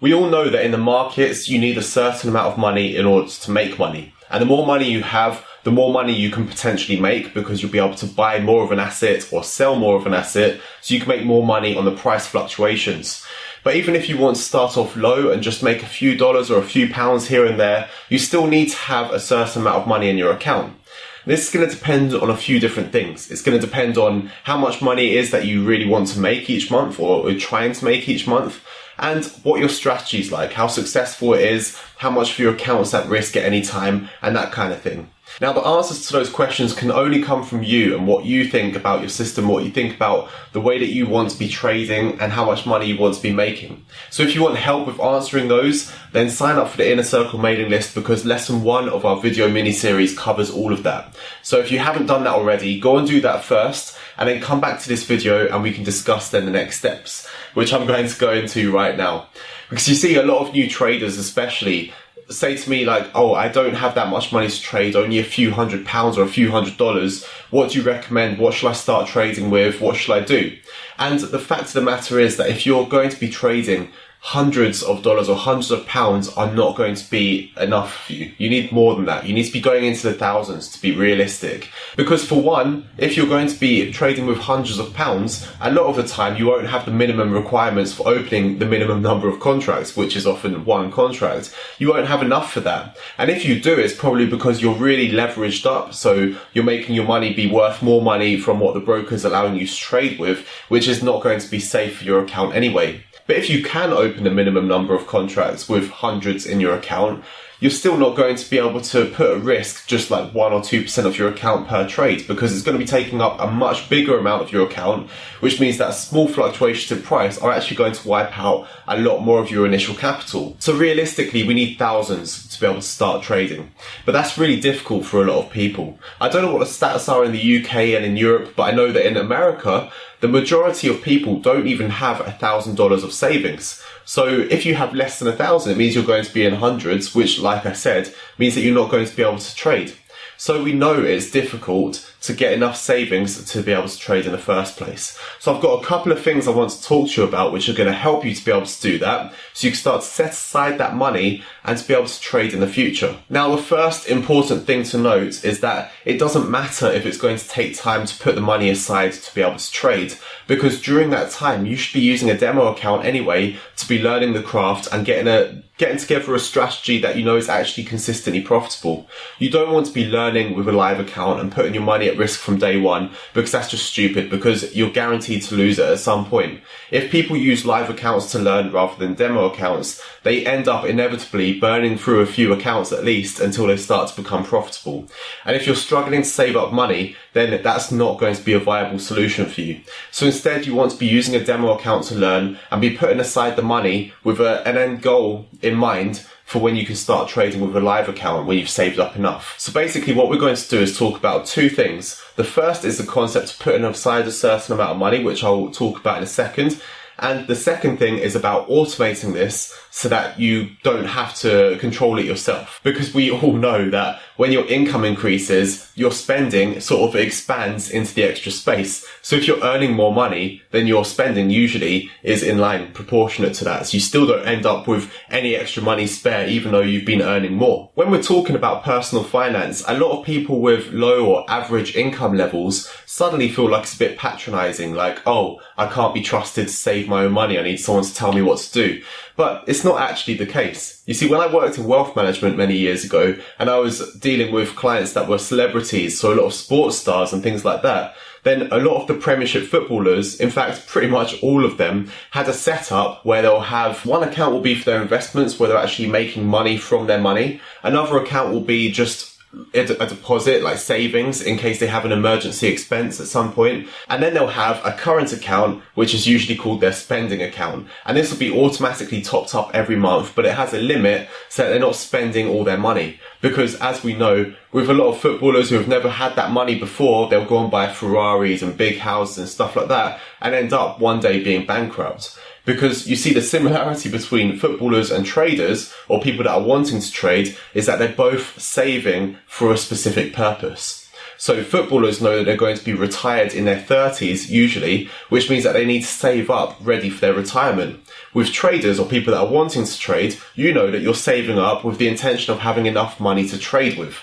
We all know that in the markets, you need a certain amount of money in order to make money. And the more money you have, the more money you can potentially make, because you'll be able to buy more of an asset or sell more of an asset, so you can make more money on the price fluctuations. But even if you want to start off low and just make a few dollars or a few pounds here and there, you still need to have a certain amount of money in your account. This is going to depend on a few different things. It's going to depend on how much money it is that you really want to make each month or are trying to make each month, and what your strategy is like, how successful it is, how much of your account's at risk at any time, and that kind of thing. Now, the answers to those questions can only come from you and what you think about your system, what you think about the way that you want to be trading and how much money you want to be making. So if you want help with answering those, then sign up for the Inner Circle mailing list, because lesson 1 of our video mini-series covers all of that. So if you haven't done that already, go and do that first, and then come back to this video and we can discuss then the next steps, which I'm going to go into right now. Because you see, a lot of new traders especially say to me like, oh, I don't have that much money to trade, only a few £100 or a few $100. What do you recommend? What should I start trading with? What should I do? And the fact of the matter is that if you're going to be trading, hundreds of dollars or hundreds of pounds are not going to be enough for you. You need more than that. You need to be going into the thousands to be realistic. Because for one, if you're going to be trading with hundreds of pounds, a lot of the time you won't have the minimum requirements for opening the minimum number of contracts, which is often one contract. You won't have enough for that. And if you do, it's probably because you're really leveraged up, so you're making your money be worth more money from what the broker's allowing you to trade with, which is not going to be safe for your account anyway. But if you can open the minimum number of contracts with hundreds in your account, you're still not going to be able to put at risk just like 1 or 2% of your account per trade, because it's going to be taking up a much bigger amount of your account, which means that small fluctuations in price are actually going to wipe out a lot more of your initial capital. So realistically, we need thousands to be able to start trading. But that's really difficult for a lot of people. I don't know what the stats are in the UK and in Europe, but I know that in America, the majority of people don't even have $1,000 of savings. So if you have less than 1,000, it means you're going to be in hundreds, which, like I said, means that you're not going to be able to trade. So we know it's difficult to get enough savings to be able to trade in the first place. So I've got a couple of things I want to talk to you about which are going to help you to be able to do that, so you can start to set aside that money and to be able to trade in the future. Now, the first important thing to note is that it doesn't matter if it's going to take time to put the money aside to be able to trade, because during that time you should be using a demo account anyway to be learning the craft and getting together a strategy that you know is actually consistently profitable. You don't want to be learning with a live account and putting your money at risk from day one, because that's just stupid, because you're guaranteed to lose it at some point. If people use live accounts to learn rather than demo accounts, they end up inevitably burning through a few accounts at least until they start to become profitable. And if you're struggling to save up money, then that's not going to be a viable solution for you. So instead, you want to be using a demo account to learn and be putting aside the money with an end goal in mind for when you can start trading with a live account when you've saved up enough. So basically what we're going to do is talk about two things. The first is the concept of putting aside a certain amount of money, which I'll talk about in a second. And the second thing is about automating this so that you don't have to control it yourself. Because we all know that when your income increases, your spending sort of expands into the extra space. So if you're earning more money, then your spending usually is in line proportionate to that. So you still don't end up with any extra money spare, even though you've been earning more. When we're talking about personal finance, a lot of people with low or average income levels suddenly feel like it's a bit patronizing, like, oh, I can't be trusted to save my own money, I need someone to tell me what to do. But it's not actually the case. You see, when I worked in wealth management many years ago, and I was dealing with clients that were celebrities, so a lot of sports stars and things like that, then a lot of the Premiership footballers, in fact, pretty much all of them, had a setup where they'll have one account will be for their investments, where they're actually making money from their money. Another account will be just a deposit, like savings, in case they have an emergency expense at some point. And then they'll have a current account, which is usually called their spending account. And this will be automatically topped up every month, but it has a limit so that they're not spending all their money. Because as we know, with a lot of footballers who have never had that money before, they'll go and buy Ferraris and big houses and stuff like that and end up one day being bankrupt. Because you see, the similarity between footballers and traders, or people that are wanting to trade, is that they're both saving for a specific purpose. So footballers know that they're going to be retired in their 30s usually, which means that they need to save up ready for their retirement. With traders or people that are wanting to trade, you know that you're saving up with the intention of having enough money to trade with.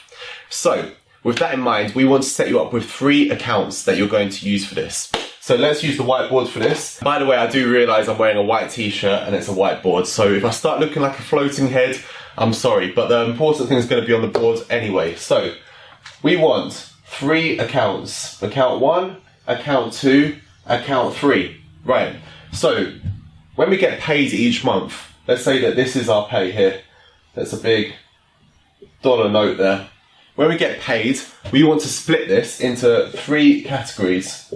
So with that in mind, we want to set you up with 3 accounts that you're going to use for this. So let's use the whiteboard for this. By the way, I do realise I'm wearing a white t-shirt and it's a whiteboard, so if I start looking like a floating head, I'm sorry, but the important thing is going to be on the board anyway. So we want 3 accounts. Account 1, account 2, account 3. Right, so when we get paid each month, let's say that this is our pay here. That's a big dollar note there. When we get paid, we want to split this into 3 categories.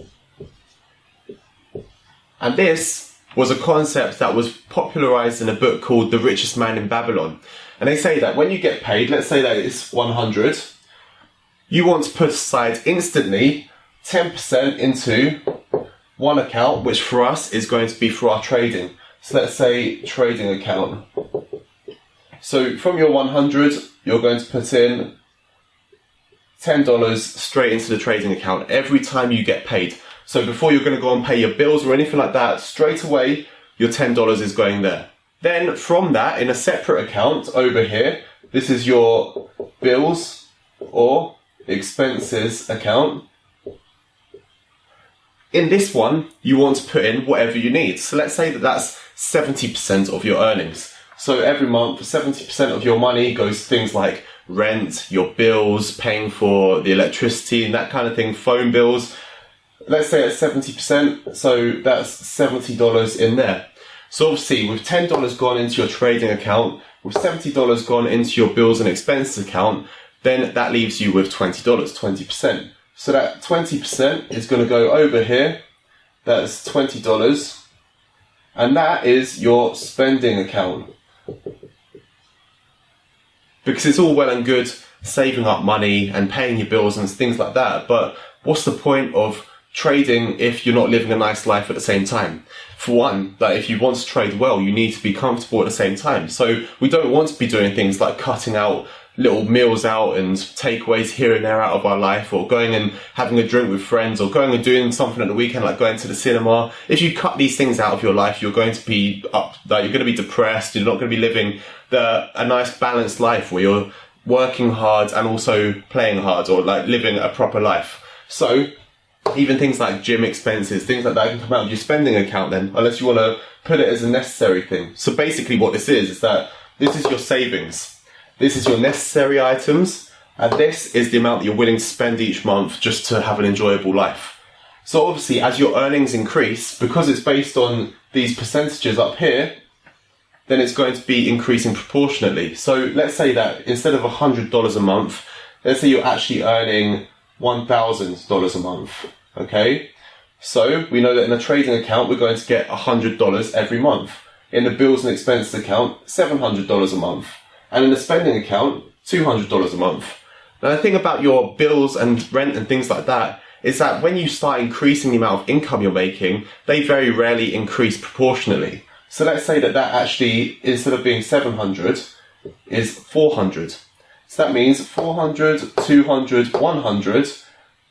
And this was a concept that was popularized in a book called The Richest Man in Babylon. And they say that when you get paid, let's say that it's 100, you want to put aside instantly 10% into one account, which for us is going to be for our trading. So let's say trading account. So from your 100, you're going to put in $10 straight into the trading account every time you get paid. So before you're going to go and pay your bills or anything like that, straight away, your $10 is going there. Then from that, in a separate account over here, this is your bills or expenses account. In this one, you want to put in whatever you need. So let's say that that's 70% of your earnings. So every month, 70% of your money goes to things like rent, your bills, paying for the electricity and that kind of thing, phone bills. Let's say it's 70%, so that's $70 in there. So obviously with $10 gone into your trading account, with $70 gone into your bills and expenses account, then that leaves you with $20, 20%. So that 20% is going to go over here, that's $20, and that is your spending account. Because it's all well and good saving up money and paying your bills and things like that, but what's the point of trading if you're not living a nice life at the same time? For one, that if you want to trade well, you need to be comfortable at the same time. So we don't want to be doing things like cutting out little meals out and takeaways here and there out of our life, or going and having a drink with friends, or going and doing something at the weekend like going to the cinema. If you cut these things out of your life, you're going to be you're going to be depressed. You're not going to be living a nice balanced life where you're working hard and also playing hard, or like living a proper life. So even things like gym expenses, things like that can come out of your spending account then, unless you want to put it as a necessary thing. So basically what this is that this is your savings. This is your necessary items, and this is the amount that you're willing to spend each month just to have an enjoyable life. So obviously as your earnings increase, because it's based on these percentages up here, then it's going to be increasing proportionately. So let's say that instead of $100 a month, let's say you're actually earning $1,000 a month, okay? So we know that in a trading account, we're going to get $100 every month. In the bills and expenses account, $700 a month. And in the spending account, $200 a month. Now the thing about your bills and rent and things like that is that when you start increasing the amount of income you're making, they very rarely increase proportionally. So let's say that actually, instead of being 700, is 400. So that means 400, 200, 100,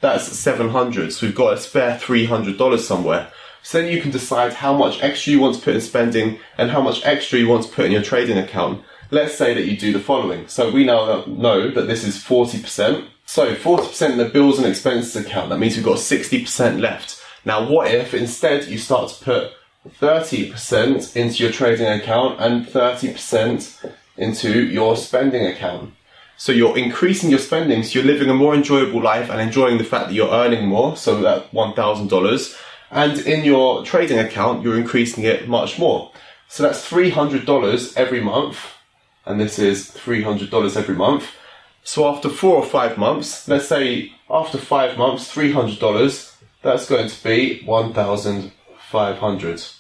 that's 700. So we've got a spare $300 somewhere. So then you can decide how much extra you want to put in spending and how much extra you want to put in your trading account. Let's say that you do the following. So we now know that this is 40%. So 40% in the bills and expenses account. That means we've got 60% left. Now what if instead you start to put 30% into your trading account and 30% into your spending account? So you're increasing your spending, so you're living a more enjoyable life and enjoying the fact that you're earning more, so that $1,000. And in your trading account, you're increasing it much more. So that's $300 every month. And this is $300 every month. So after 4 or 5 months, let's say after 5 months, $300, that's going to be $1,500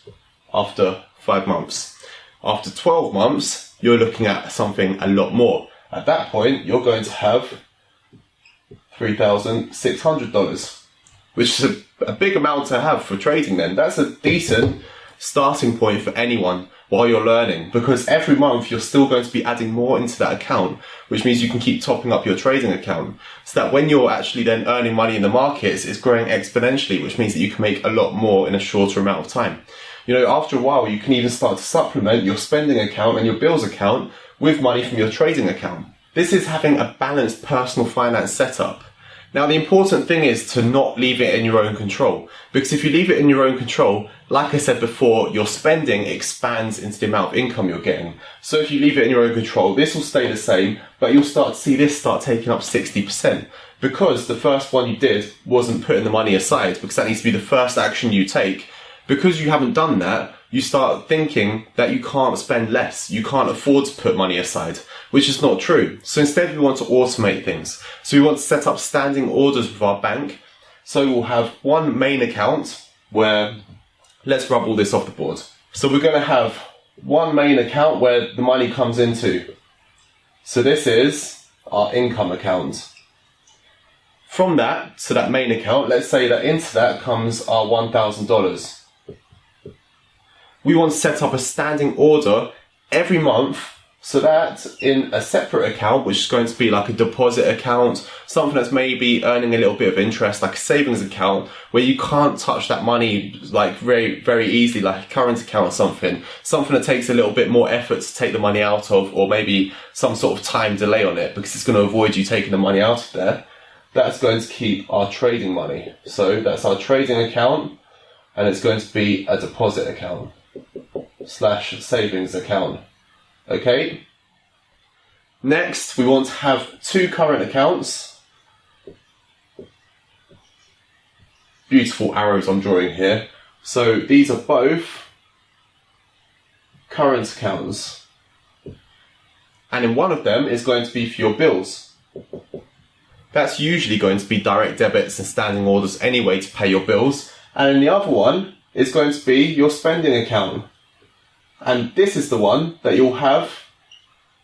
after 5 months. After 12 months, you're looking at something a lot more. At that point, you're going to have $3,600, which is a big amount to have for trading then. That's a decent starting point for anyone while you're learning, because every month you're still going to be adding more into that account, which means you can keep topping up your trading account, so that when you're actually then earning money in the markets, it's growing exponentially, which means that you can make a lot more in a shorter amount of time. You know, after a while, you can even start to supplement your spending account and your bills account with money from your trading account. This is having a balanced personal finance setup. Now, the important thing is to not leave it in your own control, because if you leave it in your own control, like I said before, your spending expands into the amount of income you're getting. So if you leave it in your own control, this will stay the same, but you'll start to see this start taking up 60%, because the first one you did wasn't putting the money aside, because that needs to be the first action you take. Because you haven't done that, you start thinking that you can't spend less, you can't afford to put money aside, which is not true. So instead we want to automate things. So we want to set up standing orders with our bank. So we'll have one main account where, let's rub all this off the board. So we're going to have one main account where the money comes into. So this is our income account. From that, to that main account, let's say that into that comes our $1,000. We want to set up a standing order every month, so that in a separate account, which is going to be like a deposit account, something that's maybe earning a little bit of interest, like a savings account, where you can't touch that money like very, very easily, like a current account or something that takes a little bit more effort to take the money out of, or maybe some sort of time delay on it, because it's going to avoid you taking the money out of there. That's going to keep our trading money. So that's our trading account, and it's going to be a deposit account / savings account. Okay. Next, we want to have two current accounts. Beautiful arrows I'm drawing here. So these are both current accounts. And in one of them is going to be for your bills. That's usually going to be direct debits and standing orders anyway to pay your bills. And in the other one is going to be your spending account. And this is the one that you'll have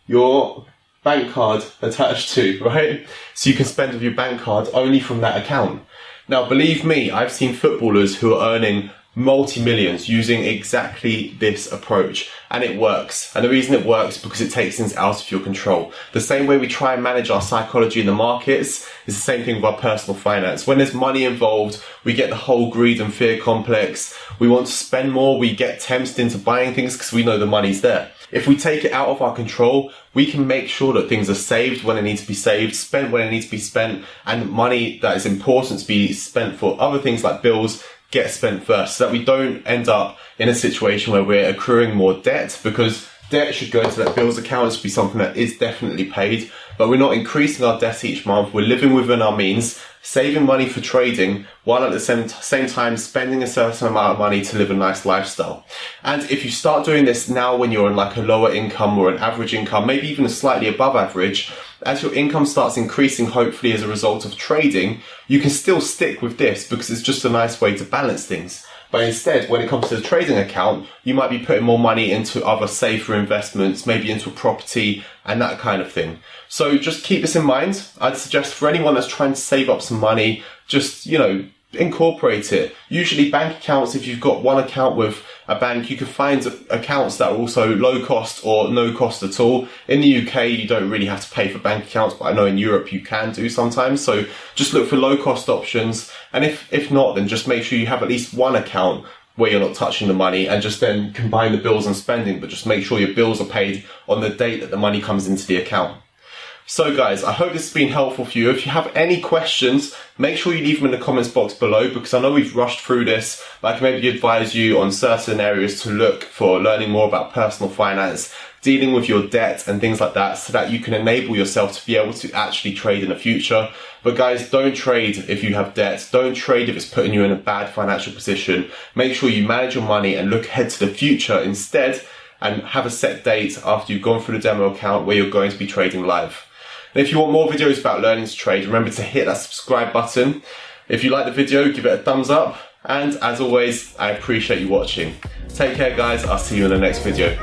your bank card attached to, right? So you can spend with your bank card only from that account. Now, believe me, I've seen footballers who are earning multi-millions using exactly this approach, and it works. And the reason it works is because it takes things out of your control. The same way we try and manage our psychology in the markets is the same thing with our personal finance. When there's money involved, we get the whole greed and fear complex. We want to spend more, we get tempted into buying things because we know the money's there. If we take it out of our control, we can make sure that things are saved when it needs to be saved, spent when it needs to be spent, and money that is important to be spent for other things like bills get spent first, so that we don't end up in a situation where we're accruing more debt, because debt should go into that bills account. It should be something that is definitely paid, but we're not increasing our debt each month. We're living within our means, saving money for trading, while at the same time spending a certain amount of money to live a nice lifestyle. And if you start doing this now when you're in like a lower income or an average income, maybe even a slightly above average, as your income starts increasing, hopefully as a result of trading, you can still stick with this because it's just a nice way to balance things. But instead, when it comes to the trading account, you might be putting more money into other safer investments, maybe into a property and that kind of thing. So just keep this in mind. I'd suggest for anyone that's trying to save up some money, just, incorporate it. Usually bank accounts, if you've got one account with a bank, you can find accounts that are also low cost or no cost at all. In the UK, you don't really have to pay for bank accounts, but I know in Europe you can do sometimes. So just look for low cost options. And if not, then just make sure you have at least one account where you're not touching the money, and just then combine the bills and spending, but just make sure your bills are paid on the date that the money comes into the account. So guys, I hope this has been helpful for you. If you have any questions, make sure you leave them in the comments box below, because I know we've rushed through this, but I can maybe advise you on certain areas to look for learning more about personal finance, dealing with your debt and things like that, so that you can enable yourself to be able to actually trade in the future. But guys, don't trade if you have debt. Don't trade if it's putting you in a bad financial position. Make sure you manage your money and look ahead to the future instead, and have a set date after you've gone through the demo account where you're going to be trading live. And if you want more videos about learning to trade, remember to hit that subscribe button. If you like the video, give it a thumbs up. And as always, I appreciate you watching. Take care guys, I'll see you in the next video.